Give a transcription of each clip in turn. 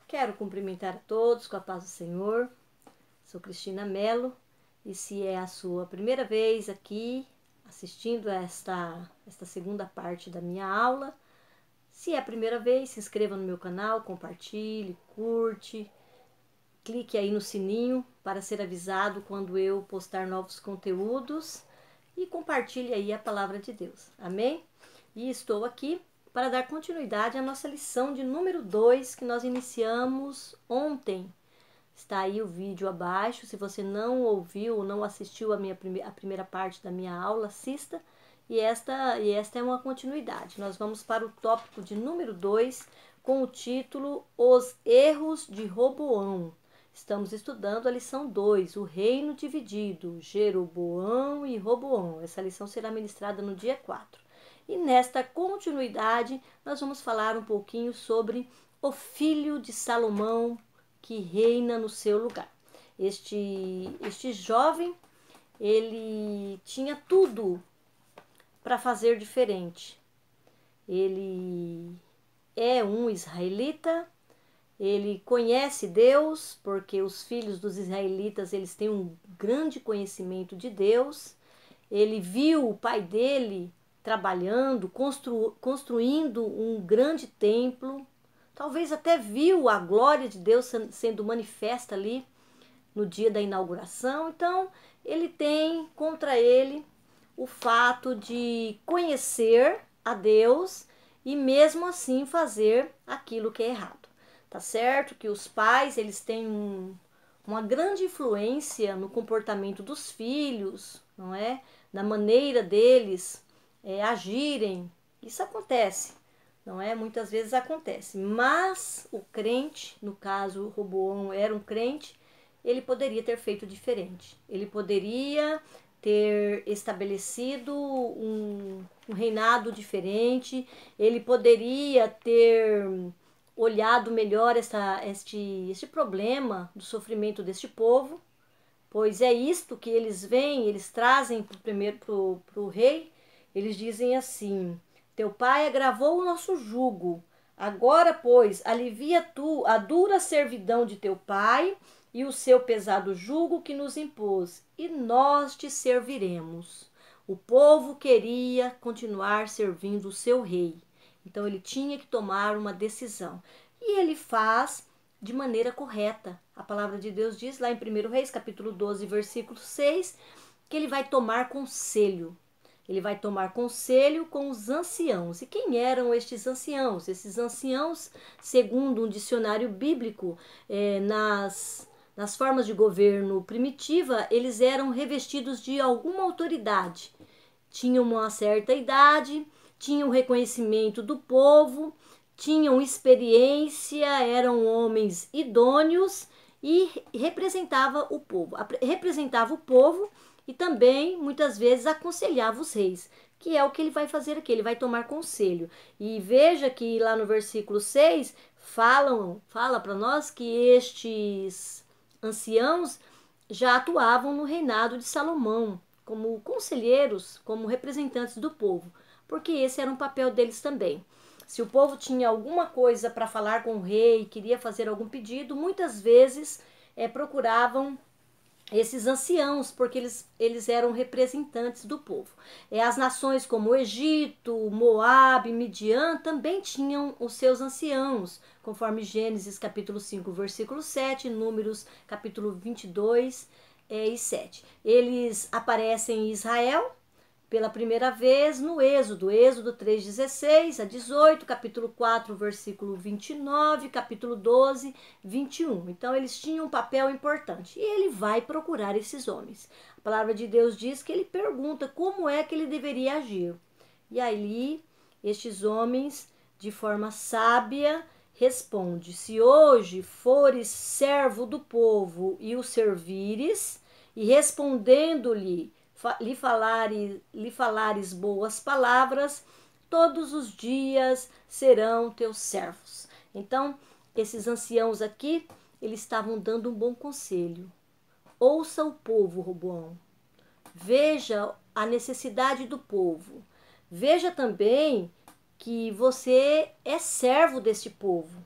Quero cumprimentar a todos com a paz do Senhor. Sou Cristina Mello e se é a sua primeira vez aqui assistindo a esta segunda parte da minha aula, se é a primeira vez, se inscreva no meu canal, compartilhe, curte, clique aí no sininho para ser avisado quando eu postar novos conteúdos e compartilhe aí a palavra de Deus. Amém? E estou aqui para dar continuidade à nossa lição de número 2 que nós iniciamos ontem. Está aí o vídeo abaixo. Se você não ouviu ou não assistiu a primeira parte da minha aula, assista. E esta é uma continuidade. Nós vamos para o tópico de número 2 com o título Os Erros de Roboão. Estamos estudando a lição 2, o reino dividido, Jeroboão e Roboão. Essa lição será ministrada no dia 4. E nesta continuidade, nós vamos falar um pouquinho sobre o filho de Salomão que reina no seu lugar. Este jovem, ele tinha tudo para fazer diferente. Ele é um israelita, ele conhece Deus, porque os filhos dos israelitas, eles têm um grande conhecimento de Deus. Ele viu o pai dele trabalhando, construindo um grande templo. Talvez até viu a glória de Deus sendo manifesta ali no dia da inauguração. Então, ele tem contra ele o fato de conhecer a Deus e mesmo assim fazer aquilo que é errado. Tá certo que os pais, eles têm uma grande influência no comportamento dos filhos, não é? Na maneira deles agirem. Isso acontece, não é? Muitas vezes acontece. Mas o crente, no caso Roboão era um crente, ele poderia ter feito diferente. Ele poderia ter estabelecido um reinado diferente. Ele poderia ter olhado melhor este problema do sofrimento deste povo, pois é isto que eles veem, eles trazem para o rei. Eles dizem assim: teu pai agravou o nosso jugo, agora, pois, alivia tu a dura servidão de teu pai e o seu pesado jugo que nos impôs, e nós te serviremos. O povo queria continuar servindo o seu rei, então ele tinha que tomar uma decisão. E ele faz de maneira correta. A palavra de Deus diz lá em 1 Reis, capítulo 12, versículo 6, que ele vai tomar conselho. Ele vai tomar conselho com os anciãos. E quem eram estes anciãos? Esses anciãos, segundo um dicionário bíblico, nas formas de governo primitiva, eles eram revestidos de alguma autoridade. Tinham uma certa idade, tinham reconhecimento do povo, tinham experiência, eram homens idôneos e representava o povo. E também, muitas vezes, aconselhava os reis, que é o que ele vai fazer aqui, ele vai tomar conselho. E veja que lá no versículo 6, fala para nós que estes anciãos já atuavam no reinado de Salomão, como conselheiros, como representantes do povo, porque esse era um papel deles também. Se o povo tinha alguma coisa para falar com o rei, queria fazer algum pedido, muitas vezes procuravam esses anciãos, porque eles eram representantes do povo. As nações como o Egito, Moabe, Midian também tinham os seus anciãos, conforme Gênesis capítulo 5, versículo 7, Números capítulo 22 e 7. Eles aparecem em Israel pela primeira vez no Êxodo 3:16 a 18, capítulo 4, versículo 29, capítulo 12, 21. Então, eles tinham um papel importante. E ele vai procurar esses homens. A palavra de Deus diz que ele pergunta como é que ele deveria agir. E aí, estes homens, de forma sábia, respondem: se hoje fores servo do povo e o servires, e respondendo-lhe, lhe falares boas palavras, todos os dias serão teus servos. Então, esses anciãos aqui, eles estavam dando um bom conselho. Ouça o povo, Roboão. Veja a necessidade do povo. Veja também que você é servo deste povo.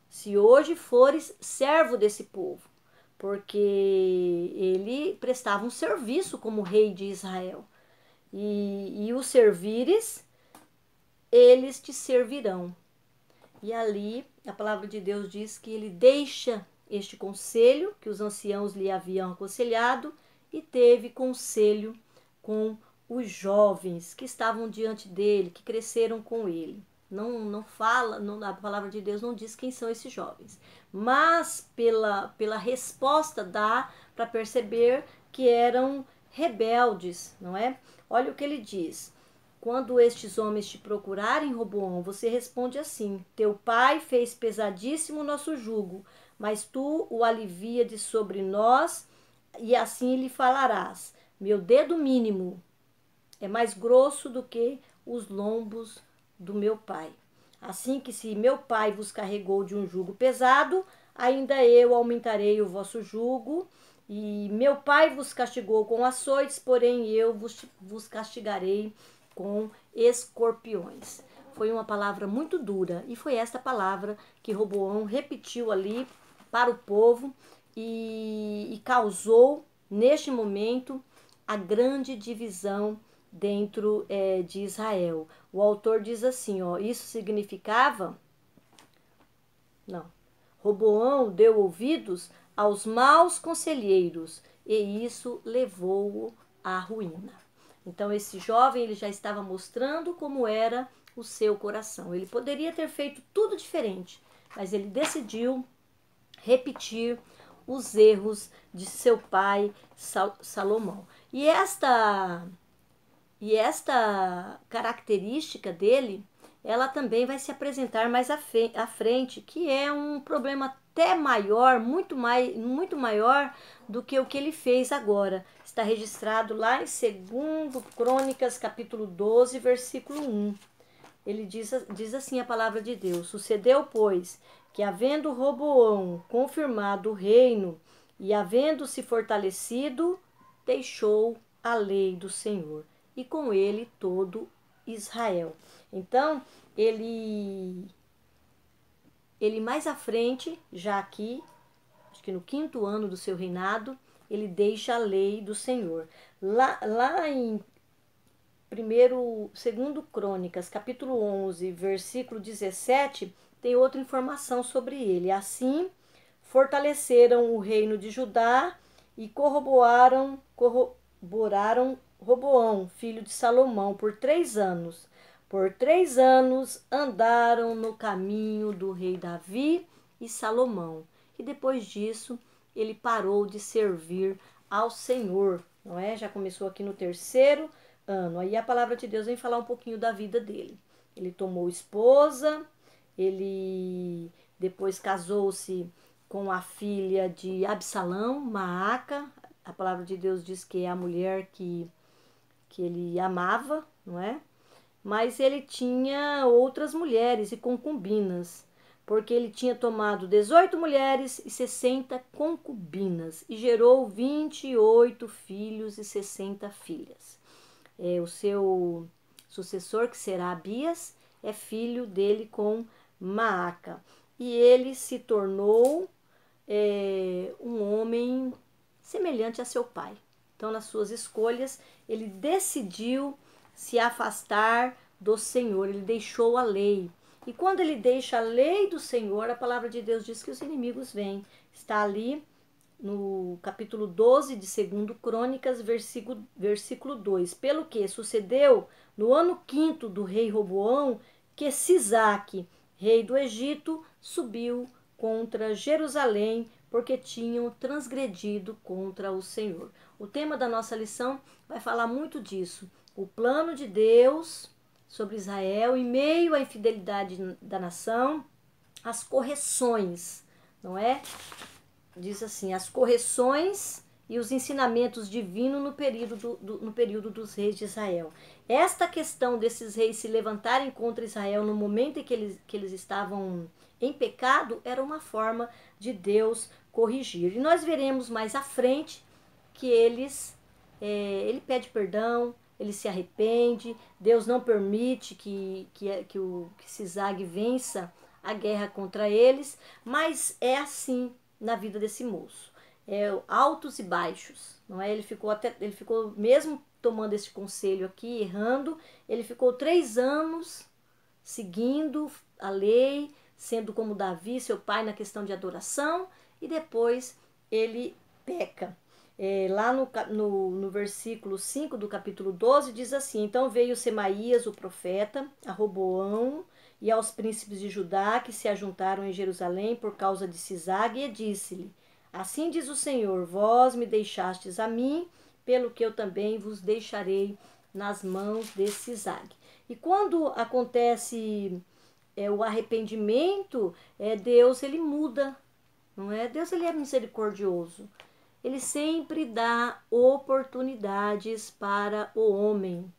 se hoje fores servo desse povo, porque ele prestava um serviço como rei de Israel. E o servires, eles te servirão. E ali a palavra de Deus diz que ele deixa este conselho que os anciãos lhe haviam aconselhado e teve conselho com os jovens que estavam diante dele, que cresceram com ele. Não fala, a palavra de Deus não diz quem são esses jovens, mas pela resposta dá para perceber que eram rebeldes, não é? Olha o que ele diz. Quando estes homens te procurarem, Roboão, você responde assim: teu pai fez pesadíssimo o nosso jugo, mas tu o alivia de sobre nós, e assim lhe falarás: meu dedo mínimo é mais grosso do que os lombos do meu pai. Assim que se meu pai vos carregou de um jugo pesado, ainda eu aumentarei o vosso jugo. E meu pai vos castigou com açoites, porém eu vos castigarei com escorpiões. Foi uma palavra muito dura e foi esta palavra que Roboão repetiu ali para o povo e causou neste momento a grande divisão dentro de Israel. O autor diz assim, ó, isso significava, não, Roboão deu ouvidos aos maus conselheiros e isso levou-o à ruína. Então esse jovem ele já estava mostrando como era o seu coração. Ele poderia ter feito tudo diferente, mas ele decidiu repetir os erros de seu pai Salomão. E esta característica dele, ela também vai se apresentar mais à frente, que é um problema até maior, muito maior do que o que ele fez agora. Está registrado lá em 2 Crônicas, capítulo 12, versículo 1. Ele diz assim a palavra de Deus: sucedeu, pois, que havendo Roboão confirmado o reino e havendo se fortalecido, deixou a lei do Senhor e com ele todo Israel. Então, ele mais à frente, já aqui, acho que no 5º ano do seu reinado, ele deixa a lei do Senhor. Lá em 2 Crônicas, capítulo 11, versículo 17, tem outra informação sobre ele. Assim, fortaleceram o reino de Judá e corroboraram Roboão, filho de Salomão, por 3 anos. Por 3 anos andaram no caminho do rei Davi e Salomão. E depois disso, ele parou de servir ao Senhor, não é? Já começou aqui no 3º ano. Aí a palavra de Deus vem falar um pouquinho da vida dele. Ele tomou esposa, ele depois casou-se com a filha de Absalão, Maaca. A palavra de Deus diz que é a mulher que ele amava, não é? Mas ele tinha outras mulheres e concubinas, porque ele tinha tomado 18 mulheres e 60 concubinas, e gerou 28 filhos e 60 filhas. O seu sucessor, que será Abias, é filho dele com Maaca. E ele se tornou um homem semelhante a seu pai. Então, nas suas escolhas, ele decidiu se afastar do Senhor, ele deixou a lei. E quando ele deixa a lei do Senhor, a palavra de Deus diz que os inimigos vêm. Está ali no capítulo 12 de 2 Crônicas, versículo 2. Pelo que sucedeu no ano 5º do rei Roboão, que Sisaque, rei do Egito, subiu contra Jerusalém, porque tinham transgredido contra o Senhor. O tema da nossa lição vai falar muito disso. O plano de Deus sobre Israel, em meio à infidelidade da nação, as correções, não é? Diz assim, as correções e os ensinamentos divinos no período dos reis de Israel. Esta questão desses reis se levantarem contra Israel no momento em que eles estavam em pecado era uma forma de Deus corrigir. E nós veremos mais à frente que ele pede perdão, ele se arrepende, Deus não permite que Sisag vença a guerra contra eles, mas é assim na vida desse moço. Altos e baixos, não é? Ele ficou mesmo tomando esse conselho aqui, errando, ele ficou 3 anos seguindo a lei, sendo como Davi, seu pai, na questão de adoração, e depois ele peca. Lá no versículo 5 do capítulo 12 diz assim: então veio Semaías, o profeta, a Roboão e aos príncipes de Judá que se ajuntaram em Jerusalém por causa de Sisague, e disse-lhe: assim diz o Senhor, vós me deixastes a mim, pelo que eu também vos deixarei nas mãos de Sisague. E quando acontece o arrependimento, Deus ele muda, não é? Deus ele é misericordioso. Ele sempre dá oportunidades para o homem.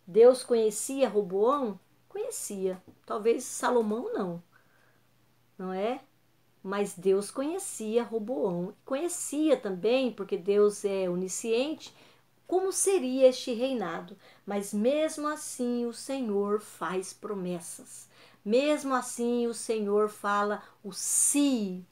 Deus conhecia Roboão? Conhecia. Talvez Salomão não é? Mas Deus conhecia Roboão. Conhecia também, porque Deus é onisciente, como seria este reinado. Mas mesmo assim o Senhor faz promessas. Mesmo assim o Senhor fala o se.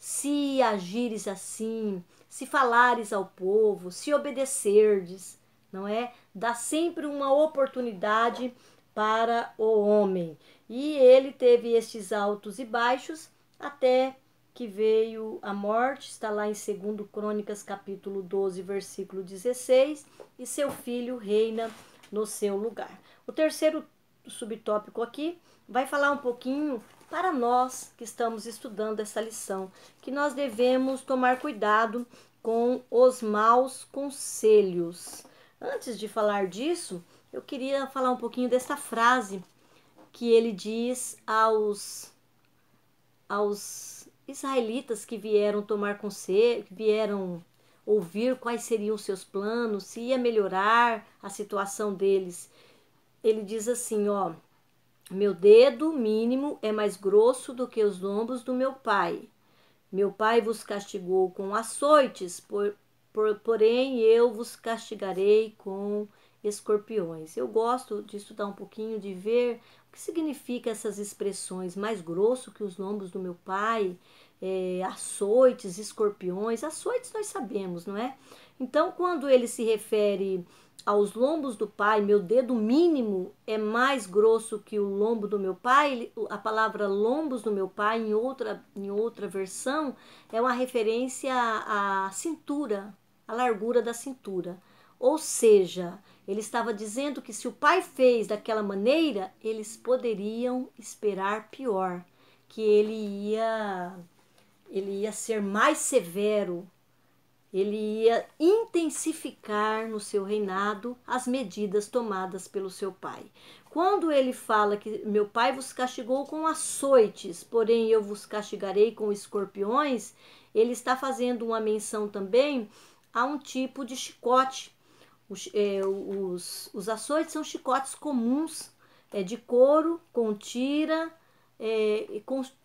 Se agires assim, se falares ao povo, se obedecerdes, não é? Dá sempre uma oportunidade para o homem. E ele teve estes altos e baixos até que veio a morte, está lá em 2 Crônicas, capítulo 12, versículo 16, e seu filho reina no seu lugar. O terceiro subtópico aqui vai falar um pouquinho para nós que estamos estudando essa lição, que nós devemos tomar cuidado com os maus conselhos. Antes de falar disso, eu queria falar um pouquinho dessa frase que ele diz aos israelitas que vieram tomar conselho, que vieram ouvir quais seriam os seus planos, se ia melhorar a situação deles. Ele diz assim, ó: meu dedo mínimo é mais grosso do que os lombos do meu pai. Meu pai vos castigou com açoites, porém eu vos castigarei com escorpiões. Eu gosto de estudar um pouquinho, de ver o que significa essas expressões, mais grosso que os lombos do meu pai, açoites, escorpiões. Açoites nós sabemos, não é? Então, quando ele se refere aos lombos do pai, meu dedo mínimo é mais grosso que o lombo do meu pai, a palavra lombos do meu pai, em outra versão, é uma referência à cintura, à largura da cintura. Ou seja, ele estava dizendo que se o pai fez daquela maneira, eles poderiam esperar pior, que ele ia ser mais severo, ele ia intensificar no seu reinado as medidas tomadas pelo seu pai. Quando ele fala que meu pai vos castigou com açoites, porém eu vos castigarei com escorpiões, ele está fazendo uma menção também a um tipo de chicote. Os açoites são chicotes comuns, de couro, com tira,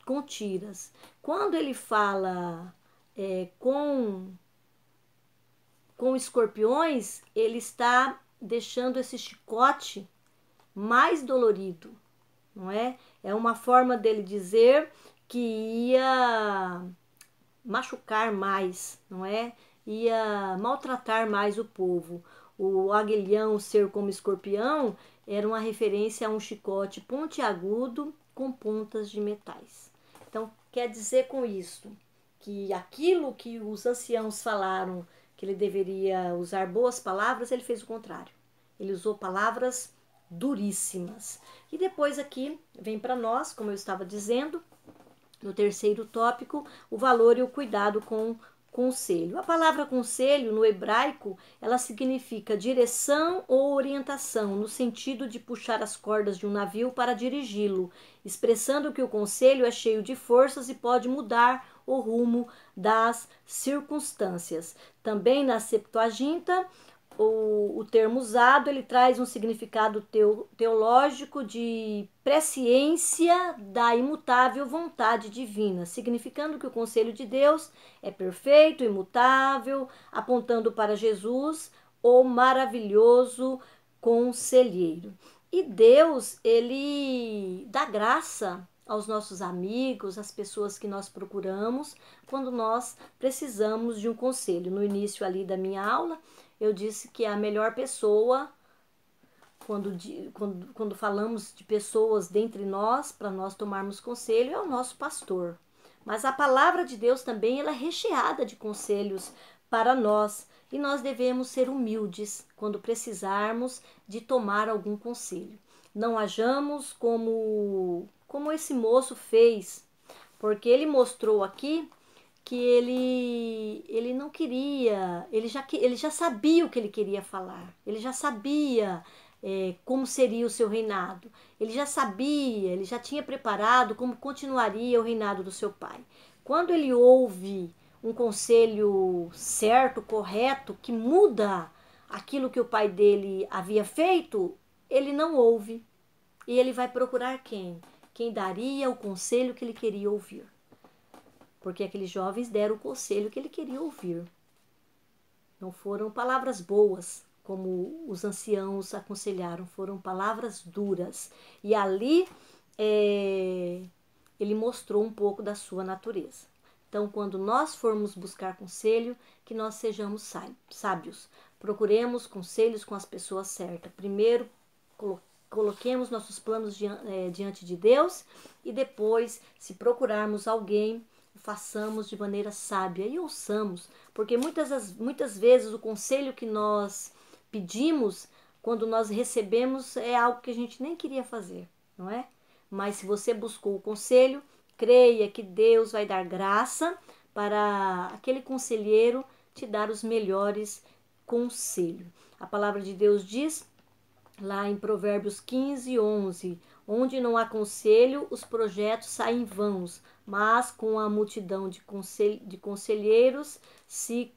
com tiras. Quando ele fala com escorpiões, ele está deixando esse chicote mais dolorido, não é? É uma forma dele dizer que ia machucar mais, não é? Ia maltratar mais o povo. O aguilhão ser como escorpião era uma referência a um chicote pontiagudo com pontas de metais. Então, quer dizer com isso que aquilo que os anciãos falaram, que ele deveria usar boas palavras, ele fez o contrário. Ele usou palavras duríssimas. E depois aqui vem para nós, como eu estava dizendo, no terceiro tópico, o valor e o cuidado com conselho. A palavra conselho no hebraico, ela significa direção ou orientação, no sentido de puxar as cordas de um navio para dirigi-lo, expressando que o conselho é cheio de forças e pode mudar o rumo das circunstâncias. Também na Septuaginta, o termo usado, ele traz um significado teológico de presciência da imutável vontade divina, significando que o conselho de Deus é perfeito, imutável, apontando para Jesus, o maravilhoso conselheiro. E Deus, ele dá graça aos nossos amigos, às pessoas que nós procuramos quando nós precisamos de um conselho. No início ali da minha aula, eu disse que a melhor pessoa, quando falamos de pessoas dentre nós, para nós tomarmos conselho, é o nosso pastor. Mas a palavra de Deus também ela é recheada de conselhos para nós. E nós devemos ser humildes quando precisarmos de tomar algum conselho. Não hajamos como esse moço fez, porque ele mostrou aqui que ele não queria, ele já sabia o que ele queria falar, ele já sabia como seria o seu reinado, ele já sabia, ele já tinha preparado como continuaria o reinado do seu pai. Quando ele ouve um conselho certo, correto, que muda aquilo que o pai dele havia feito, ele não ouve. E ele vai procurar quem? Quem daria o conselho que ele queria ouvir. Porque aqueles jovens deram o conselho que ele queria ouvir. Não foram palavras boas, como os anciãos aconselharam, foram palavras duras. E ali ele mostrou um pouco da sua natureza. Então, quando nós formos buscar conselho, que nós sejamos sábios. Procuremos conselhos com as pessoas certas. Primeiro, coloquemos nossos planos diante de Deus e depois, se procurarmos alguém, façamos de maneira sábia e ouçamos, porque muitas vezes o conselho que nós pedimos, quando nós recebemos, é algo que a gente nem queria fazer, não é? Mas se você buscou o conselho, creia que Deus vai dar graça para aquele conselheiro te dar os melhores conselhos. A palavra de Deus diz lá em Provérbios 15:11, onde não há conselho, os projetos saem vãos, mas com a multidão de conselheiros se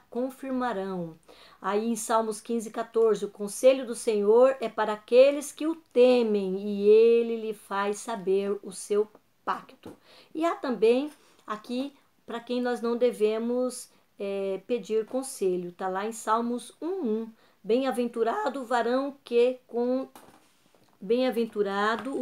confirmarão. Aí em Salmos 15:14, o conselho do Senhor é para aqueles que o temem e ele lhe faz saber o seu pacto. E há também aqui para quem nós não devemos pedir conselho, está lá em Salmos 1:1. Bem-aventurado o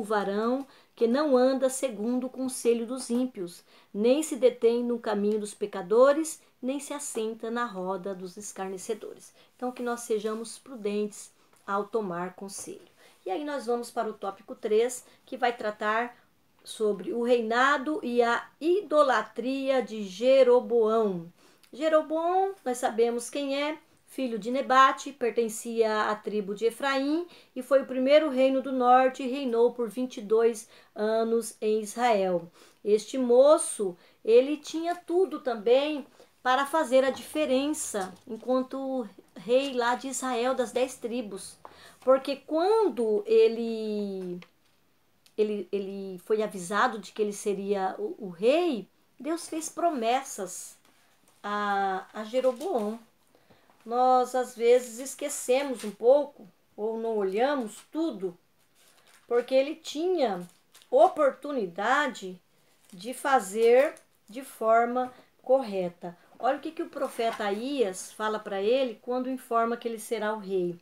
varão que não anda segundo o conselho dos ímpios, nem se detém no caminho dos pecadores, nem se assenta na roda dos escarnecedores. Então, que nós sejamos prudentes ao tomar conselho. E aí nós vamos para o tópico 3, que vai tratar sobre o reinado e a idolatria de Jeroboão. Jeroboão, nós sabemos quem é, filho de Nebate, pertencia à tribo de Efraim e foi o primeiro reino do norte e reinou por 22 anos em Israel. Este moço, ele tinha tudo também para fazer a diferença enquanto rei lá de Israel, das 10 tribos. Porque quando ele foi avisado de que ele seria o rei, Deus fez promessas a Jeroboão. Nós às vezes esquecemos um pouco ou não olhamos tudo, porque ele tinha oportunidade de fazer de forma correta. Olha o que o profeta Aías fala para ele quando informa que ele será o rei.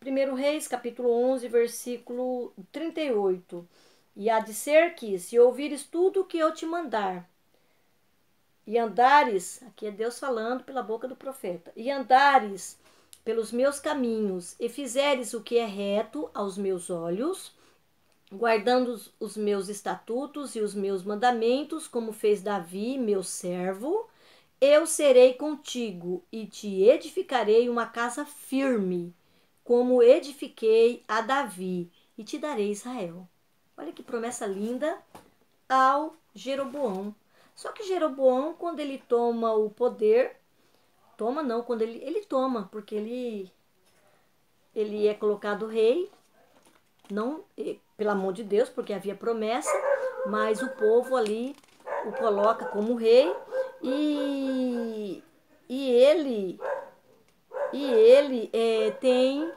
1 Reis, capítulo 11, versículo 38. E há de ser que, se ouvires tudo o que eu te mandar, e andares, aqui é Deus falando pela boca do profeta, e andares pelos meus caminhos, e fizeres o que é reto aos meus olhos, guardando os meus estatutos e os meus mandamentos, como fez Davi, meu servo, eu serei contigo e te edificarei uma casa firme, como edifiquei a Davi, e te darei Israel. Olha que promessa linda ao Jeroboão. Só que Jeroboão, quando ele toma o poder, quando ele toma, porque ele é colocado rei, não pela mão de Deus, porque havia promessa, mas o povo ali o coloca como rei e ele tem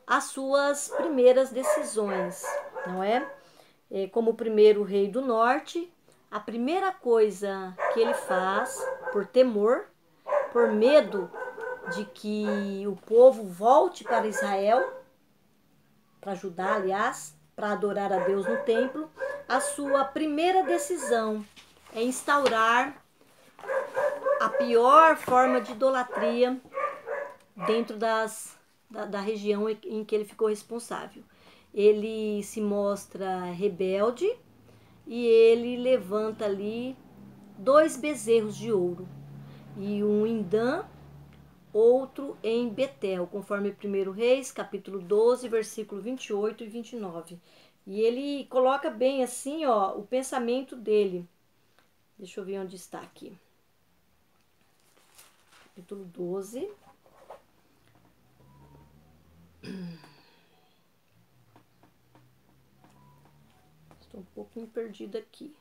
as suas primeiras decisões, não é? Como o primeiro rei do norte, a primeira coisa que ele faz, por temor, por medo de que o povo volte para Israel, para ajudar, aliás, para adorar a Deus no templo, a sua primeira decisão é instaurar a pior forma de idolatria dentro da região em que ele ficou responsável. Ele se mostra rebelde e ele levanta ali 2 bezerros de ouro, e um em Dan, outro em Betel, conforme 1 Reis, capítulo 12, versículo 28 e 29. E ele coloca bem assim, ó, o pensamento dele. Deixa eu ver onde está aqui. Capítulo 12. Estou um pouquinho perdida aqui.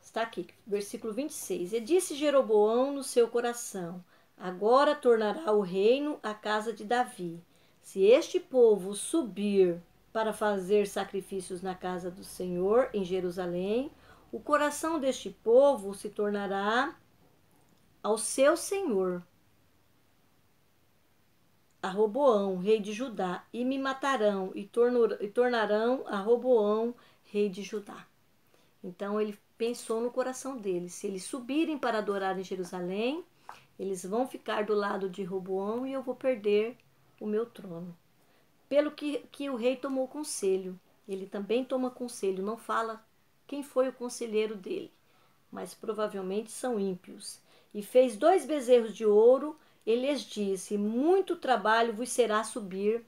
Está aqui, versículo 26. E disse Jeroboão no seu coração: agora tornará o reino à casa de Davi. Se este povo subir para fazer sacrifícios na casa do Senhor em Jerusalém, o coração deste povo se tornará ao seu senhor, a Roboão, rei de Judá, e me matarão e tornarão a Roboão, rei de Judá. Então ele pensou no coração deles: se eles subirem para adorar em Jerusalém, eles vão ficar do lado de Roboão e eu vou perder o meu trono. Pelo que o rei tomou conselho. Ele também toma conselho, não fala quem foi o conselheiro dele, mas provavelmente são ímpios. E fez 2 bezerros de ouro, e lhes disse: muito trabalho vos será subir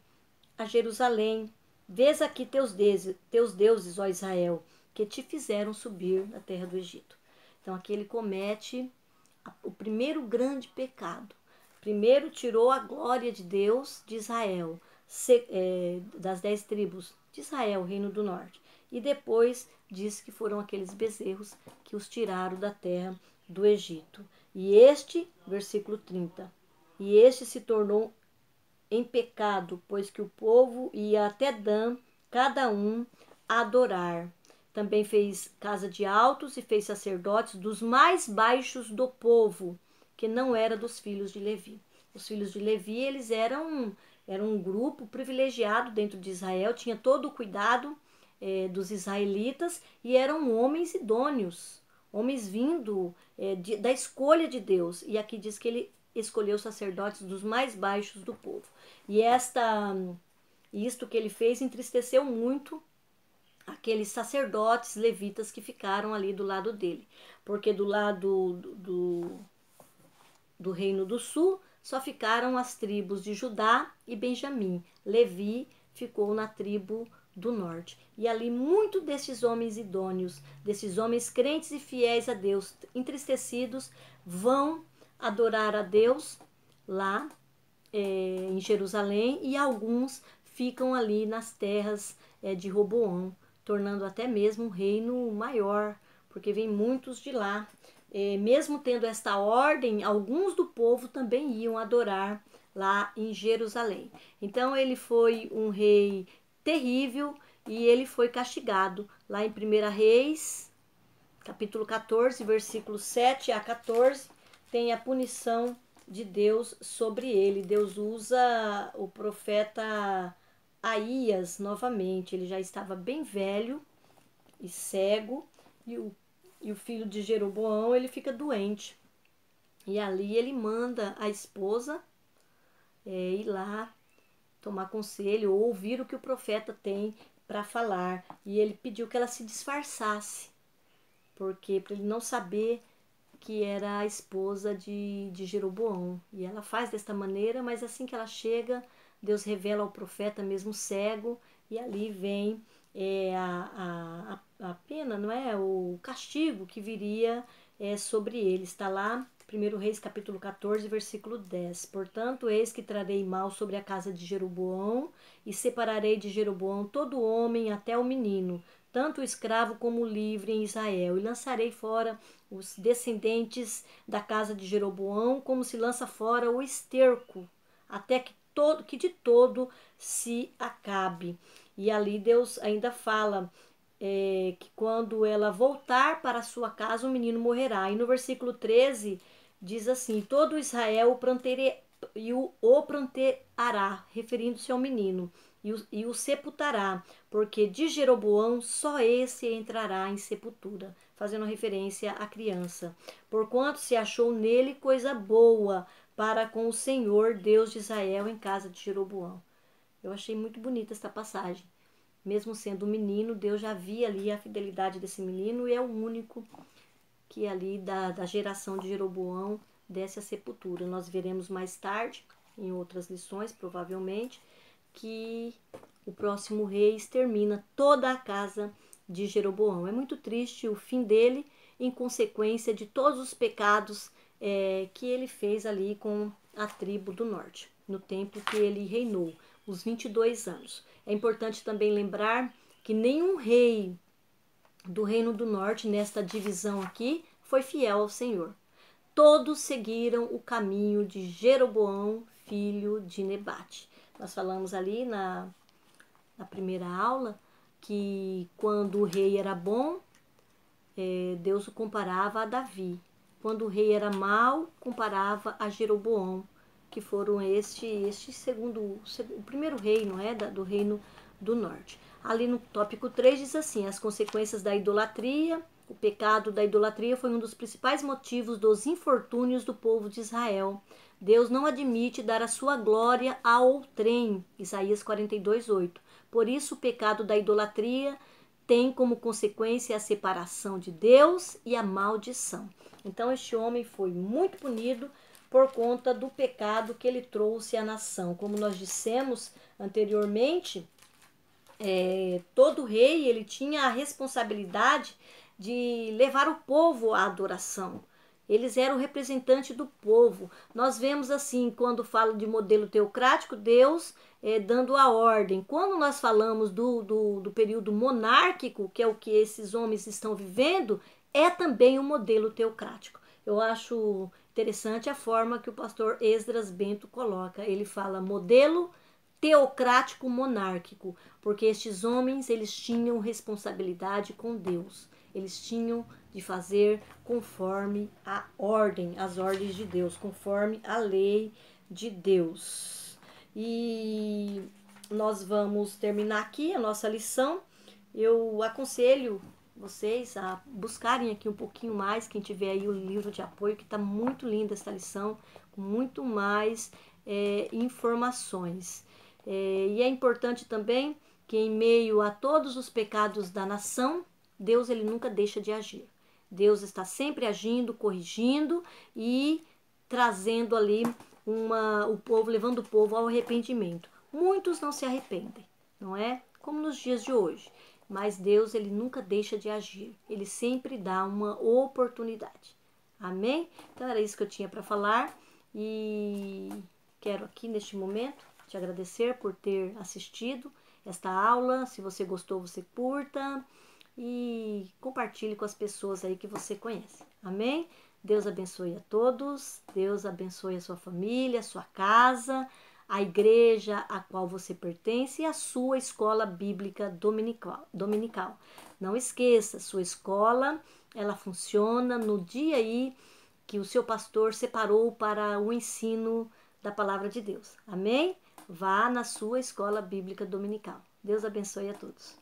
a Jerusalém. Vês aqui teus deuses, ó Israel, que te fizeram subir da terra do Egito. Então aqui ele comete o primeiro grande pecado. Primeiro tirou a glória de Deus de Israel, das 10 tribos de Israel, reino do norte. E depois diz que foram aqueles bezerros que os tiraram da terra do Egito. E este, versículo 30, e este se tornou em pecado, pois que o povo ia até Dan, cada um adorar. Também fez casa de altos e fez sacerdotes dos mais baixos do povo, que não era dos filhos de Levi. Os filhos de Levi, eles eram um grupo privilegiado dentro de Israel, tinha todo o cuidado dos israelitas, e eram homens idôneos, homens vindo da escolha de Deus. E aqui diz que ele escolheu sacerdotes dos mais baixos do povo. E isto que ele fez entristeceu muito aqueles sacerdotes levitas que ficaram ali do lado dele, porque do lado do reino do sul só ficaram as tribos de Judá e Benjamim. Levi ficou na tribo do norte. E ali muitos desses homens idôneos, desses homens crentes e fiéis a Deus, entristecidos, vão adorar a Deus lá em Jerusalém, e alguns ficam ali nas terras de Roboão, tornando até mesmo um reino maior, porque vem muitos de lá. Mesmo tendo esta ordem, alguns do povo também iam adorar lá em Jerusalém. Então ele foi um rei terrível e ele foi castigado. Lá em 1 Reis, capítulo 14, versículos 7 a 14, tem a punição de Deus sobre ele. Deus usa o profeta Aías novamente. Ele já estava bem velho e cego, e o filho de Jeroboão, ele fica doente. E ali ele manda a esposa ir lá tomar conselho ou ouvir o que o profeta tem para falar. E ele pediu que ela se disfarçasse, porque para ele não saber que era a esposa de Jeroboão. E ela faz desta maneira, mas assim que ela chega, Deus revela ao profeta, mesmo cego, e ali vem a pena, não é? O castigo que viria sobre ele. Está lá, 1 Reis capítulo 14, versículo 10. Portanto, eis que trarei mal sobre a casa de Jeroboão, e separarei de Jeroboão todo homem até o menino, tanto o escravo como o livre em Israel, e lançarei fora os descendentes da casa de Jeroboão, como se lança fora o esterco, até que de todo se acabe. E ali Deus ainda fala que quando ela voltar para a sua casa, o menino morrerá. E no versículo 13 diz assim: todo Israel o pranteará, referindo-se ao menino. e o sepultará, porque de Jeroboão só esse entrará em sepultura, fazendo referência à criança, porquanto se achou nele coisa boa para com o Senhor Deus de Israel em casa de Jeroboão. Eu achei muito bonita esta passagem. Mesmo sendo um menino, Deus já via ali a fidelidade desse menino e é o único que ali da geração de Jeroboão desce à sepultura. Nós veremos mais tarde, em outras lições, provavelmente, que o próximo rei extermina toda a casa de Jeroboão. É muito triste o fim dele, em consequência de todos os pecados que ele fez ali com a tribo do norte, no tempo que ele reinou, os 22 anos. É importante também lembrar que nenhum rei do Reino do Norte, nesta divisão aqui, foi fiel ao Senhor. Todos seguiram o caminho de Jeroboão, filho de Nebate. Nós falamos ali na primeira aula que quando o rei era bom, Deus o comparava a Davi. Quando o rei era mau, comparava a Jeroboão, que foram este segundo, o primeiro rei, não é? Do Reino do Norte. Ali no tópico 3 diz assim: as consequências da idolatria. O pecado da idolatria foi um dos principais motivos dos infortúnios do povo de Israel. Deus não admite dar a sua glória a outrem. Isaías 42:8. Por isso, o pecado da idolatria tem como consequência a separação de Deus e a maldição. Então, este homem foi muito punido por conta do pecado que ele trouxe à nação. Como nós dissemos anteriormente, todo rei ele tinha a responsabilidade de levar o povo à adoração. Eles eram o representante do povo. Nós vemos assim, quando falo de modelo teocrático, Deus dando a ordem. Quando nós falamos do período monárquico, que é o que esses homens estão vivendo, é também um modelo teocrático. Eu acho interessante a forma que o pastor Esdras Bento coloca. Ele fala modelo teocrático monárquico, porque estes homens eles tinham responsabilidade com Deus. Eles tinham de fazer conforme a ordem, as ordens de Deus, conforme a lei de Deus. E nós vamos terminar aqui a nossa lição. Eu aconselho vocês a buscarem aqui um pouquinho mais, quem tiver aí o livro de apoio, que está muito linda essa lição, com muito mais informações. E é importante também que em meio a todos os pecados da nação, Deus ele nunca deixa de agir. Deus está sempre agindo, corrigindo e trazendo ali o povo, levando o povo ao arrependimento. Muitos não se arrependem, não é? Como nos dias de hoje. Mas Deus ele nunca deixa de agir. Ele sempre dá uma oportunidade. Amém? Então era isso que eu tinha para falar e quero aqui neste momento te agradecer por ter assistido esta aula. Se você gostou, você curta e compartilhe com as pessoas aí que você conhece. Amém? Deus abençoe a todos. Deus abençoe a sua família, a sua casa, a igreja a qual você pertence e a sua escola bíblica dominical. Não esqueça, sua escola, ela funciona no dia aí que o seu pastor separou para o ensino da palavra de Deus. Amém? Vá na sua escola bíblica dominical. Deus abençoe a todos.